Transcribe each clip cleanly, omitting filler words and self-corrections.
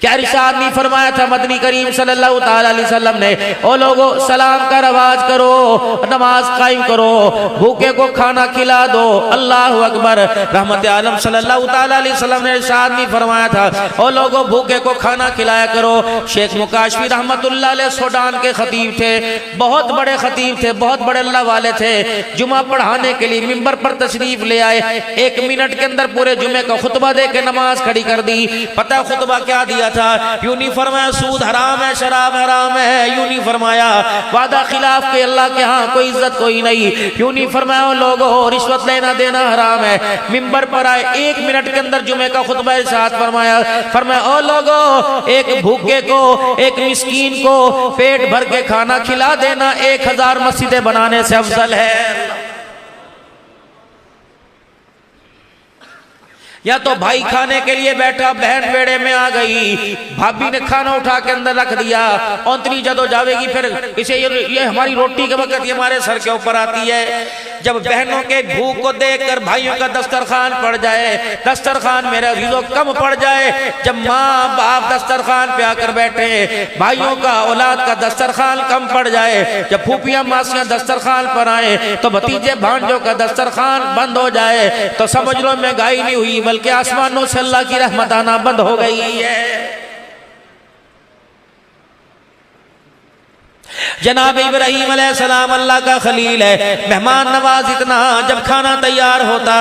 क्या इरशाद नहीं फरमाया था मदनी करीम सल्लल्लाहु ताला अलैहि वसल्लम ने, ओ लोगो सलाम का रवाज करो, नमाज कायम करो, भूखे को खाना खिला दो, अल्लाह अकबर। रहमत आलम सल्लल्लाहु ताला अलैहि वसल्लम ने इरशाद नहीं फरमाया था, ओ लोगो भूखे को खाना खिलाया करो। शेख मुकाशफी रहमतुल्लाह अलैह सूडान के खतीब थे, बहुत बड़े खतीब थे, बहुत बड़े अल्लाह वाले थे। जुमा पढ़ाने के लिए मिंबर पर तशरीफ ले आए, 1 मिनट के अंदर पूरे जुमे का खुतबा दे के नमाज खड़ी कर दी। पता खुतबा क्या दिया था? यूं नहीं फरमाया सूद हराम है, शराब हराम है, यूं नहीं फरमाया वादा खिलाफ के अल्लाह के यहाँ कोई इज्जत कोई नहीं, यूं नहीं फरमाया लोगों रिश्वत लेना देना हराम है। मिंबर पर आए, 1 मिनट के अंदर जुमे का खुतबा इरशाद फरमाया, फरमाया ओ लोगों, एक भूखे को, एक मिस्कीन को पेट भर के खाना खिला देना 1000 मस्जिदें बनाने से अफजल है। या तो भाई खाने के लिए बैठा, बहन बेड़े में आ गई, भाभी ने खाना उठा के अंदर रख दिया, औंतनी जदो जावेगी फिर इसे ये हमारी रोटी के वक्त ये हमारे सर के ऊपर आती है। जब बहनों के भूख को देखकर भाइयों का दस्तरखान पड़ जाए, दस्तरखान मेरा रिज़्क़ कम पड़ जाए, जब माँ बाप दस्तरखान पे आकर बैठे, भाइयों का औलाद का दस्तरखान कम पड़ जाए, जब फूफियाँ मासियाँ दस्तरखान पर आए तो भतीजे भांजों का दस्तरखान बंद हो जाए, तो समझ लो महंगाई नहीं हुई बल्कि आसमानों से अल्लाह की रहमत आना बंद हो गई है। जनाब इब्राहीम अलैहिस्सलाम अल्लाह का खलील है, मेहमान नवाज इतना। जब खाना तैयार होता,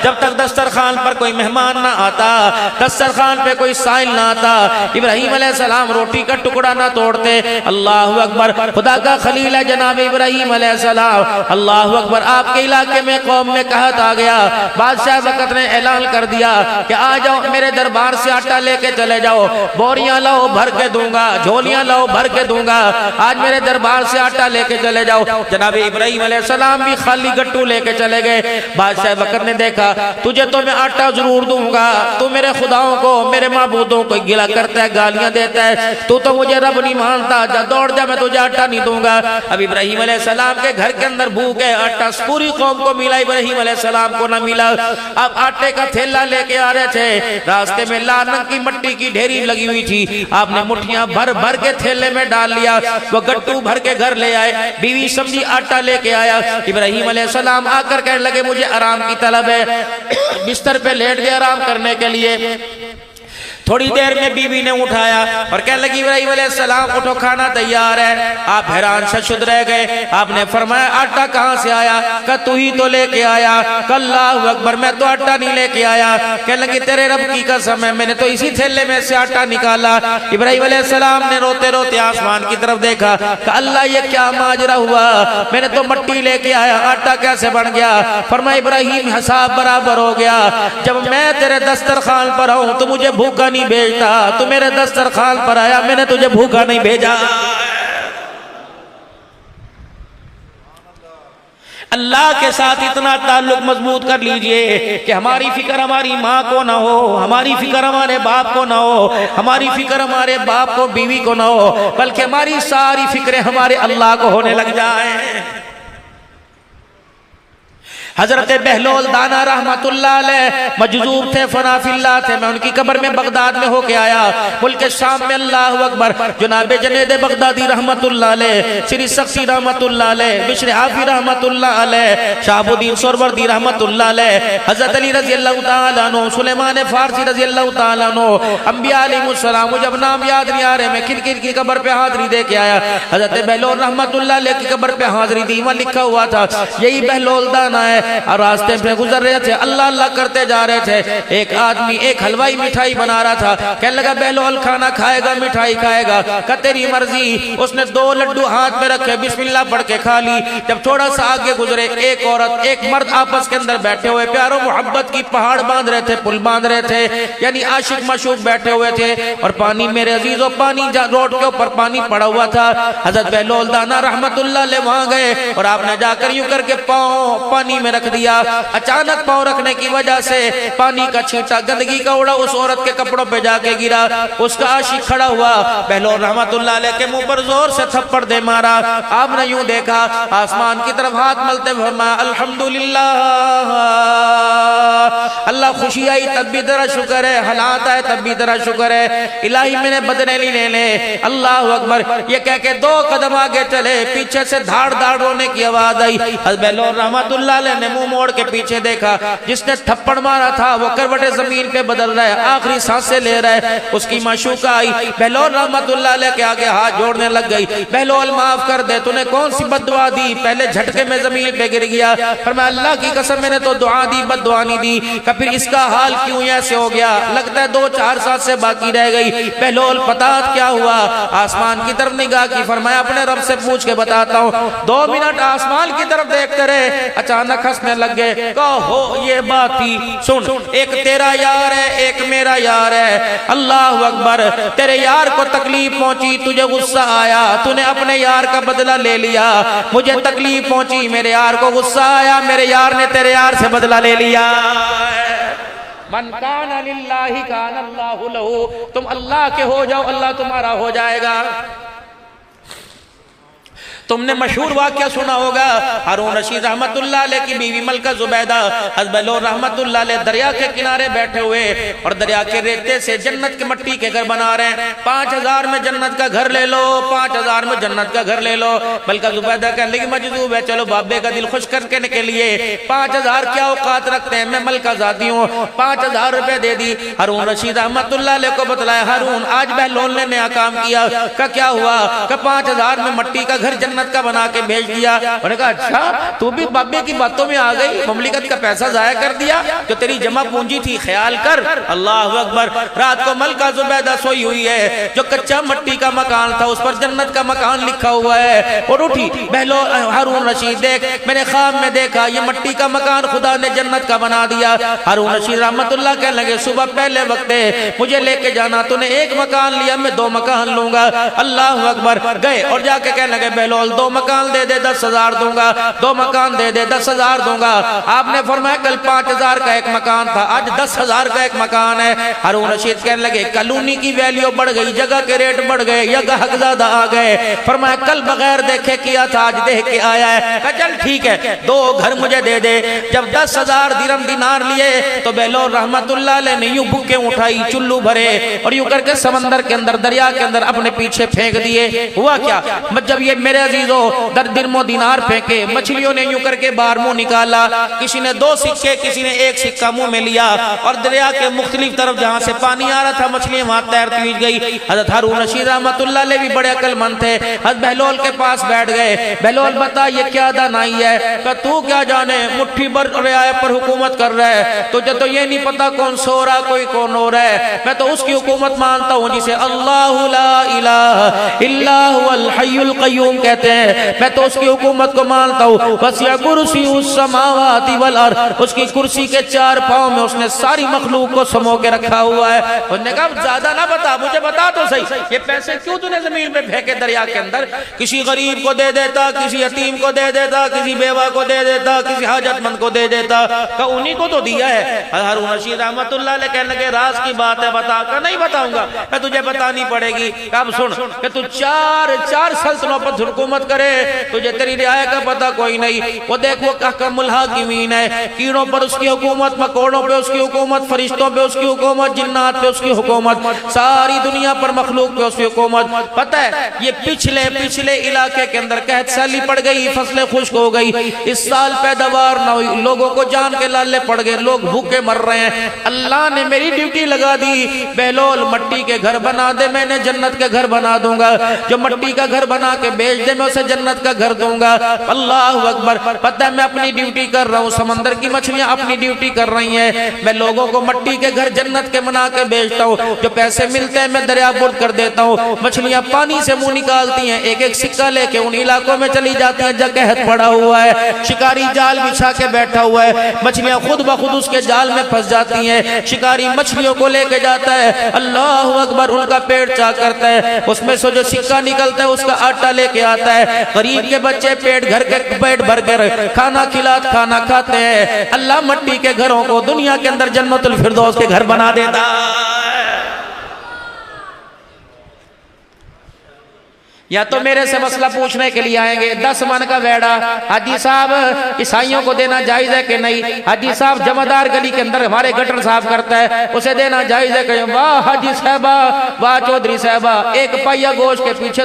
जब तक दस्तरखान पर कोई मेहमान ना आता, दस्तरखान पे कोई साइल ना आता, इब्राहीम अलैहिस्सलाम रोटी का टुकड़ा ना तोड़ते। अल्लाह अकबर, खुदा का खलील है जनाब इब्राहीम अलैहिस्सलाम। अल्लाह अकबर। आपके इलाके में कौम में कहत आ गया, बादशाह वक्त ने ऐलान कर दिया कि आ जाओ मेरे दरबार से आटा लेके चले जाओ, बोरियां लाओ भर के दूंगा, झोलियां लाओ भर के दूंगा, आज मेरे दरबार से आटा लेके चले जाओ। जनाब इब्राहीम अलैहिस्सलाम भी खाली गट्टू लेके चले गए। बादशाह वक्त ने देखा, तुझे तो मैं आटा जरूर दूंगा, तू मेरे खुदाओं को, मेरे माबूदों को गिला करता है, गालियां देता है, तू तो मुझे रब नहीं मानता, जा दौड़ जा, मैं तुझे आटा नहीं दूंगा। अब इब्राहीम अलैहिस्सलाम के घर के अंदर भूख है, आटा पूरी कौम को मिला, इब्राहीम अलैहिस्सलाम को ना मिला। अब आटे का थैला लेके आ रहे थे, रास्ते में लाल रंग की मिट्टी की ढेरी लगी हुई थी, आपने मुठ्ठियां भर भर के थैले में डाल लिया, वो गट्टू भर के घर ले आए। बीवी समझी आटा लेके आया। इब्राहीम अलैहिस्सलाम आकर कहने लगे मुझे आराम की तलब है, बिस्तर पे लेट गए आराम करने के लिए। थोड़ी देर में बीवी ने उठाया और कहने लगी इब्राहीम अलैहिस्सलाम उठो, खाना तैयार है। आप हैरान शशुद रह गए। आपने फरमाया आटा कहाँ से आया? कहा तू ही तो लेके आया। अल्लाहु अकबर, मैं तो आटा नहीं लेके आया। कहने लगी तेरे रब की कसम है, मैंने तो इसी थैले में से आटा निकाला। इब्राहीम अलैहिस्सलाम ने रोते रोते आसमान की तरफ देखा, कहा अल्लाह ये क्या माजरा हुआ, मैंने तो मिट्टी लेके आया, आटा कैसे बन गया? फरमाया इब्राहीम हिसाब बराबर हो गया, जब मैं तेरे दस्तरखान पर हूँ तो मुझे भूखा नहीं भेजता, तू मेरे दस्तरखान पर आया, मैंने तुझे भूखा नहीं भेजा। अल्लाह के साथ इतना ताल्लुक मजबूत कर लीजिए कि हमारी फिक्र हमारी माँ को ना हो, हमारी फिक्र हमारे बाप को ना हो, हमारी फिक्र हमारे बाप को बीवी को ना हो, बल्कि हमारी सारी फिक्रें हमारे अल्लाह को होने लग जाए। हजरत बहलोल दाना रहमतुल्लाह अलैह मजजूब थे, फनाफिल्लाह थे। मैं उनकी कब्र में बगदाद में होके आया, मुल्क शाम में। अल्लाहु अकबर। जनाब जुनैद बगदादी रहमतुल्लाह अलैह, श्री सख्सी रहमतुल्लाह अलैह, बिश्र हाफी रहमतुल्लाह अलैह, शाहबुद्दीन सोहरवर्दी रहमतुल्लाह अलैह, हजरत अली रज़ी अल्लाह तआला अन्हु, सुलेमान फारसी रज़ी अल्लाह तआला अन्हु, अंबिया अलैहिमुस्सलाम। मुझे अब नाम याद नहीं आ रहे, मैं किन किन की कब्र पे हाजिरी दे के आया। हजरत बहलोल रहमतुल्लाह अलैह की कब्र पे हाजिरी दी, वहाँ लिखा हुआ था यही बहलोल दाना है। और रास्ते पे गुजर रहे थे, अल्लाह अल्लाह करते जा रहे थे। एक आदमी, एक हलवाई मिठाई बना रहा था, कहने लगा बहलोल खाना खाएगा, मिठाई खाएगा? कहा तेरी मर्जी। उसने 2 लड्डू हाथ में रखे, बिस्मिल्लाह पढ़ के खा ली। जब थोड़ा सा आगे गुजरे, एक औरत एक मर्द आपस के अंदर बैठे हुए प्यारों मोहब्बत की पहाड़ बांध रहे थे, पुल बांध रहे थे, यानी आशिक माशूक बैठे हुए थे। और पानी, मेरे अजीजों, पानी रोड के ऊपर पानी पड़ा हुआ था। हजरत बहलोल दाना रहमतुल्लाह अलैह वहां गए और आपने जाकर यूं करके पाँव पानी में रख दिया। अचानक पाँव रखने की वजह से पानी का छींटा गंदगी का उड़ा उस औरत के कपड़ों पे जाके गिरा। उसका आशिक खड़ा हुआ, बहलोल रहमतुल्लाह अलैह के मुंह पर जोर से थप्पड़ दे मारा। आपने यूं देखा, आसमान की तरफ हाथ मलते फरमाया अल्हम्दुलिल्लाह, अल्लाह खुशी आई तब भी तेरा शुक्र है, हालात आए तब भी तेरा शुक्र है, इलाही मैंने बदले नहीं ले ले। अल्लाह अकबर ये कह के 2 कदम आगे चले, पीछे से धाड़ धाड़ रोने की आवाज आई। बहलोल रहमतुल्लाह अलैह ने मुंह मोड़ के पीछे देखा, जिसने थप्पड़ मारा था वो करवटे जमीन पे बदल रहा है, आखिरी सांसें ले रहा है। उसकी माशूका आई, बहलोल रहमतुल्लाह अलैह के आगे हाथ जोड़ने लग गई। बहलोल माफ कर दे, तूने कौन सी बद्दुआ दी, पहले झटके में जमीन पे गिर गया। फरमाया अल्लाह की कसम मैंने तो दुआ दी, बद्दुआ नहीं दी। फिर इसका हाल क्यों ऐसे हो गया, लगता है 2-4 सांसें बाकी रह गई। बहलोल पता क्या हुआ, आसमान की तरफ निगाह की, फरमाया अपने रब से पूछ के बताता हूँ। 2 मिनट आसमान की तरफ देखते रहे, अचानक हंसने लग गए। कहो ये बात थी, सुन, एक तेरा यार है एक मेरा यार है। अल्लाह अकबर, तेरे यार को तकलीफ पहुंची, तुझे गुस्सा आया, तूने अपने यार का बदला ले लिया। मुझे तकलीफ पहुंची, मेरे यार को गुस्सा आया, मेरे यार ने तेरे यार से बदला ले लिया। मन कान लिल्लाहि कान अल्लाहु लहू, तुम अल्लाह के हो जाओ, अल्लाह तुम्हारा हो जाएगा। तुमने मशहूर वाक़या सुना होगा, हारून रशीद रहमतुल्लाह अलैह की बीवी मलका जुबैदा बहलोल रहमतुल्लाह अलैह दरिया के किनारे बैठे हुए और दरिया के रेते से जन्नत के मट्टी के घर बना रहे हैं। 5000 में जन्नत का घर ले लो, 5000 में जन्नत का घर ले लो। मलका जुबैदा कहने लगी मजदूब है, चलो बाबे का दिल खुश करने के लिए 5000 क्या औकात रखते हैं, मैं मलका जाती हूँ, 5000 रुपए दे दी। हारून रशीद रहमतुल्लाह अलैह को बतलाया, हारून आज बहलोल ने नया काम किया। का क्या हुआ, का 5000 में मट्टी का घर जन्नत का बना के भेज दिया। उन्होंने कहा अच्छा तू भी बाबे की बातों में आ गई, ममलिकत का पैसा जाया कर दिया, जो तेरी जमा पूंजी थी, ख्याल कर। अल्लाह अकबर, रात को मलका जुबैदा सोई हुई है, जो कच्चा मट्टी का मकान था उस पर जन्नत का मकान लिखा हुआ है, और उठी। बहलोल हारून रशीद देख, मैंने ख्वाब में देखा ये मट्टी का मकान खुदा ने जन्नत का बना दिया। हारून रशीद रहमतुल्लाह कहने लगे सुबह पहले वक्त मुझे लेके जाना, तूने 1 मकान लिया, मैं 2 मकान लूंगा। अल्लाह अकबर, गए और जाके कहने लगे बहलोल 2 मकान दे दे 10,000 दूंगा, 2 मकान दे दे 10,000 दूंगा। आपने फरमाया कल 5,000 का एक मकान था, आज 10,000 का एक मकान है। हारून रशीद कहने लगे कॉलोनी की वैल्यू बढ़ गई, जगह के रेट बढ़ गए, या ग्राहक ज्यादा आ गए। फरमाया कल बगैर देखे किया था, आज देख के आया है। कहा चल ठीक है 2 घर मुझे दे दे। जब 10,000 दिरहम दिनार लिए तो बहलोल रहमतुल्लाह अलैह ने यूं बुक्के उठाई, चुल्लू भरे और यूं करके समंदर के अंदर, दरिया के अंदर अपने पीछे फेंक दिए। हुआ क्या, जब ये मेरे दिरमो दिनार फेंके, मछलियों ने यूं करके बाहर मुंह निकाला, किसी ने 2 सिक्के, किसी ने 1 सिक्का मुंह में लिया, और दरिया के मुख्तलिफ तरफ जहां से पानी आ रहा था मछलियां वहां तैरती हुई गई। हज़रत हारून रशीद रहमतुल्लाह अलैह भी बड़े अक्लमंद थे, हज़रत बहलोल के पास बैठ गए। बहलोल बता ये क्या दानाई है, कि तू क्या जाने, मुट्ठी भर रियाया पर हुकूमत कर रहा है, तुझे तो ये नहीं पता कौन सो रहा कोई कौन हो रहा है। मैं तो उसकी हुकूमत मानता हूँ जिसे अल्लाहु ला इलाहा इल्ला हुवल हय्युल क़य्यूम कहते हैं। मैं तो उसकी हुकूमत को मानता हूँ। वसिअ कुर्सियुस समावाति वल अर्द, उसकी कुर्सी के 4 पांव में उसने सारी मखलूक को समो के रखा हुआ है। उसने कहा ज्यादा ना बता, मुझे बता तो सही, ये पैसे क्यों तूने जमीन में फेंके दरिया के अंदर? किसी गरीब को दे देता, किसी यतीम को दे देता, किसी बेवा को दे देता, किसी हाजतमंद को दे देता, का उन्हीं को तो दिया है। हारून रशीद रहमतुल्लाह अलैह कहने लगे राज की बात है, बता। का नहीं बताऊंगा, मैं तुझे बतानी पड़ेगी। अब सुन कि तू 4 सल्तनतों पर हुकूमत करे, तुझे तेरी रियाया का पता कोई नहीं। वो देख वो अहकमुल हाकिमीन है, कीड़ों पर उसकी हुकूमत, मकोड़ों पे उसकी हुकूमत, फरिश्तों पे उसकी हुकूमत, जिन्नात पे उसकी हुकूमत, सारी दुनिया पर मखलूक पे उसकी हुकूमत। पता है ये पिछले इलाके के अंदर कहत साली पड़ गई, फसलें खुश्क हो गई, इस साल पैदावार न हुई, लोगों को जान के लाले पड़ गए, लोग भूखे मर रहे हैं। अल्लाह ने मेरी ड्यूटी लगा दी, बहलोल मट्टी के घर बना दे, मैंने जन्नत के घर बना दूंगा। जो मट्टी का घर बना के बेच दे, मैं उसे जन्नत का घर दूंगा। अल्लाह अकबर, पता है मैं अपनी ड्यूटी कर रहा हूँ, समंदर की मछलियां अपनी ड्यूटी कर रही हैं, मैं लोगों को मट्टी के घर जन्नत के बना के बेचता हूँ। जो पैसे मिलते हैं मैं दरिया बुर्द कर देता हूँ, मछलियां पानी से मुंह निकालती हैं, 1-1 सिक्का लेके उन इलाकों में चली जाती हैं जगह कहत पड़ा हुआ है, शिकारी जाल बिछा के बैठा हुआ है, मछलियां खुद ब खुद उसके जाल में फंस जाती हैं, शिकारी मछलियों को लेके जाता है, अल्लाह अकबर, उनका पेट चाक करता है, उसमें से जो सिक्का निकलता है उसका आटा लेके आता है। गरीब के बच्चे पेट भर कर खाना खाना खाते हैं। अल्लाह मट्टी के घरों को दुनिया के अंदर जन्नतुल फिरदौस के घर बना देता है। या तो मेरे से मसला पूछने के लिए आएंगे 10 मन का वेड़ा हाजी साहब ईसाइयों को देना जायज है कि नहीं। हाजी साहब जमादार गली के अंदर हमारे गटर साफ करता है, उसे देना जायज है कि वाह हाजी साहबा वाह चौधरी साहबा, एक पाइया गोश्त के पीछे तो